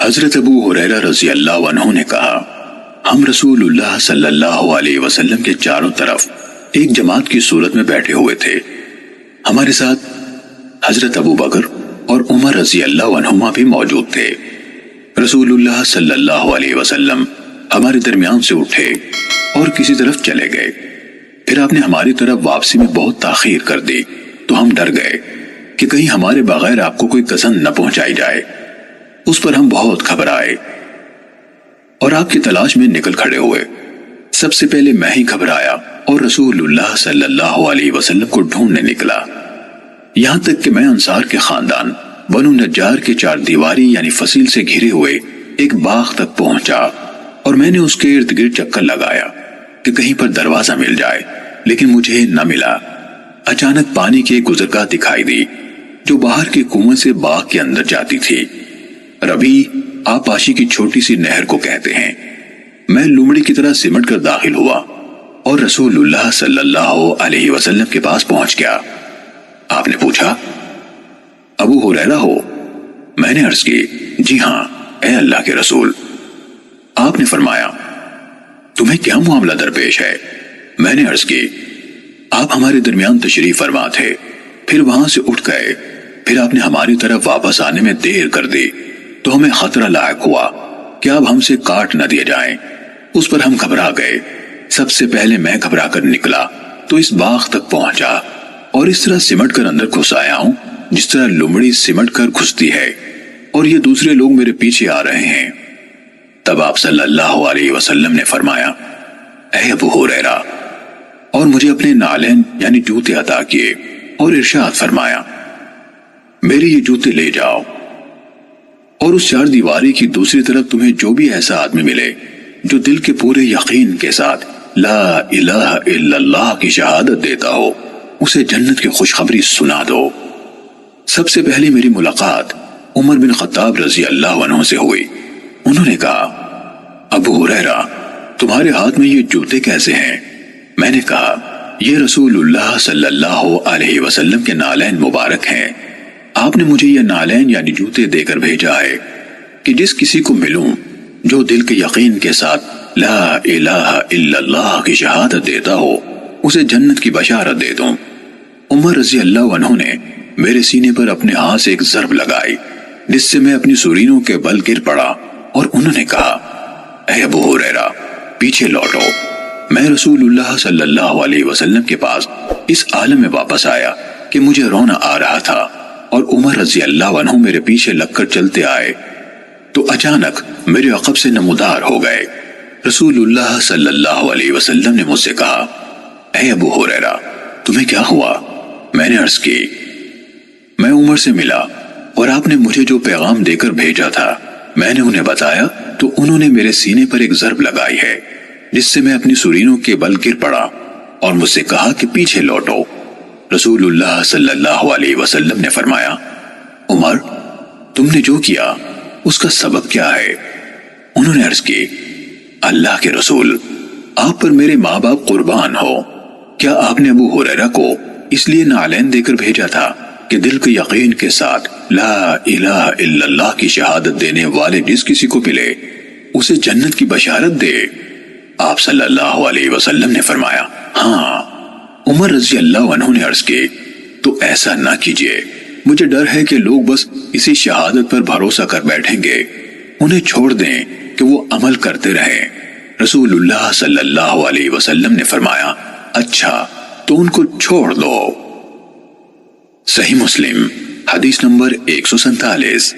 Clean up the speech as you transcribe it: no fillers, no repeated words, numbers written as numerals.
حضرت ابو ہریرہ رضی اللہ عنہ نے کہا، ہم رسول اللہ صلی اللہ علیہ وسلم کے چاروں طرف ایک جماعت کی صورت میں بیٹھے ہوئے تھے۔ ہمارے ساتھ حضرت ابو بکر اور عمر رضی اللہ عنہما بھی موجود تھے۔ رسول اللہ صلی اللہ علیہ وسلم ہمارے درمیان سے اٹھے اور کسی طرف چلے گئے۔ پھر آپ نے ہماری طرف واپسی میں بہت تاخیر کر دی تو ہم ڈر گئے کہ کہیں ہمارے بغیر آپ کو کوئی گزن نہ پہنچائی جائے۔ اس پر ہم بہت گھبرائے اور آپ کی تلاش میں نکل کھڑے ہوئے۔ سب سے پہلے میں ہی گھبرایا اور رسول اللہ صلی اللہ علیہ وسلم کو ڈھونڈنے نکلا، یہاں تک کہ میں انصار کے خاندان بنو نجار کے چار دیواری یعنی فصیل سے گھرے ہوئے ایک باغ تک پہنچا، اور میں نے اس کے ارد گرد چکر لگایا کہ کہیں پر دروازہ مل جائے، لیکن مجھے نہ ملا۔ اچانک پانی کی ایک گزرگاہ دکھائی دی جو باہر کے کنویں سے باغ کے اندر جاتی تھی۔ ربی آپاشی کی چھوٹی سی نہر کو کہتے ہیں۔ میں لومڑی کی طرح سمٹ کر داخل ہوا اور رسول اللہ صلی اللہ علیہ وسلم کے پاس پہنچ گیا۔ آپ نے پوچھا، ابو ہریرہ ہو؟ میں نے عرض کی، جی ہاں اے اللہ کے رسول۔ آپ نے فرمایا، تمہیں کیا معاملہ درپیش ہے؟ میں نے عرض کی، آپ ہمارے درمیان تشریف فرما تھے، پھر وہاں سے اٹھ گئے، پھر آپ نے ہماری طرف واپس آنے میں دیر کر دی تو ہمیں خطرہ لاحق ہوا کہ آپ ہم سے کاٹ نہ دیے جائیں۔ اس پر ہم گھبرا گئے۔ سب سے پہلے میں گھبرا کر نکلا تو اس باغ تک پہنچا اور اس طرح سمٹ کر اندر گھس آیا ہوں جس طرح لومڑی سمٹ کر گھستی ہے، اور یہ دوسرے لوگ میرے پیچھے آ رہے ہیں۔ تب آپ صلی اللہ علیہ وسلم نے فرمایا، اے ابو ہریرہ، اور مجھے اپنے نالین یعنی جوتے عطا کیے اور ارشاد فرمایا، میرے یہ جوتے لے جاؤ، اور اس چار دیواری کی دوسری طرف تمہیں جو بھی ایسا آدمی ملے جو دل کے پورے یقین کے ساتھ لا الہ الا اللہ کی شہادت دیتا ہو، اسے جنت کی خوشخبری سنا دو۔ سب سے پہلے میری ملاقات عمر بن خطاب رضی اللہ عنہ سے ہوئی۔ انہوں نے کہا، ابو ہریرہ، تمہارے ہاتھ میں یہ جوتے کیسے ہیں؟ میں نے کہا، یہ رسول اللہ صلی اللہ علیہ وسلم کے نالین مبارک ہیں۔ آپ نے مجھے یہ نالین یعنی جوتے دے کر بھیجا ہے کہ جس کسی کو ملوں جو دل کے یقین کے ساتھ لا الہ الا اللہ کی شہادت دیتا ہو، اسے جنت کی بشارت دے دوں۔ عمر رضی اللہ عنہ نے میرے سینے پر اپنے ہاتھ سے ایک ضرب لگائی جس سے میں اپنی سورینوں کے بل گر پڑا، اور انہوں نے کہا، اے ابو ہریرہ، پیچھے لوٹو۔ میں رسول اللہ صلی اللہ علیہ وسلم کے پاس اس عالم میں واپس آیا کہ مجھے رونا آ رہا تھا، اور عمر رضی اللہ عنہ میرے پیچھے لگ کر چلتے آئے تو اچانک میرے عقب سے نمودار ہو گئے۔ رسول اللہ صلی اللہ علیہ وسلم نے مجھ سے کہا، اے ابو ہریرہ، تمہیں کیا ہوا؟ میں نے عرض کی، میں عمر سے ملا اور آپ نے مجھے جو پیغام دے کر بھیجا تھا میں نے انہیں بتایا تو انہوں نے میرے سینے پر ایک ضرب لگائی ہے جس سے میں اپنی سورینوں کے بل گر پڑا، اور مجھ سے کہا کہ پیچھے لوٹو۔ رسول اللہ صلی اللہ علیہ وسلم نے فرمایا، عمر، تم نے جو کیا اس کا سبب کیا ہے؟ انہوں نے عرض کی، اللہ کے رسول، آپ پر میرے ماں باپ قربان ہو، کیا آپ نے ابو ہریرہ کو اس لیے نالین دے کر بھیجا تھا کہ دل کے یقین کے ساتھ لا الہ الا اللہ کی شہادت دینے والے جس کسی کو ملے اسے جنت کی بشارت دے؟ آپ صلی اللہ علیہ وسلم نے فرمایا، ہاں۔ عمر رضی اللہ عنہ نے عرض کی، تو ایسا نہ کیجیے، مجھے ڈر ہے کہ لوگ بس اسی شہادت پر بھروسہ کر بیٹھیں گے، انہیں چھوڑ دیں کہ وہ عمل کرتے رہیں۔ رسول اللہ صلی اللہ علیہ وسلم نے فرمایا، اچھا تو ان کو چھوڑ دو۔ صحیح مسلم حدیث نمبر 147۔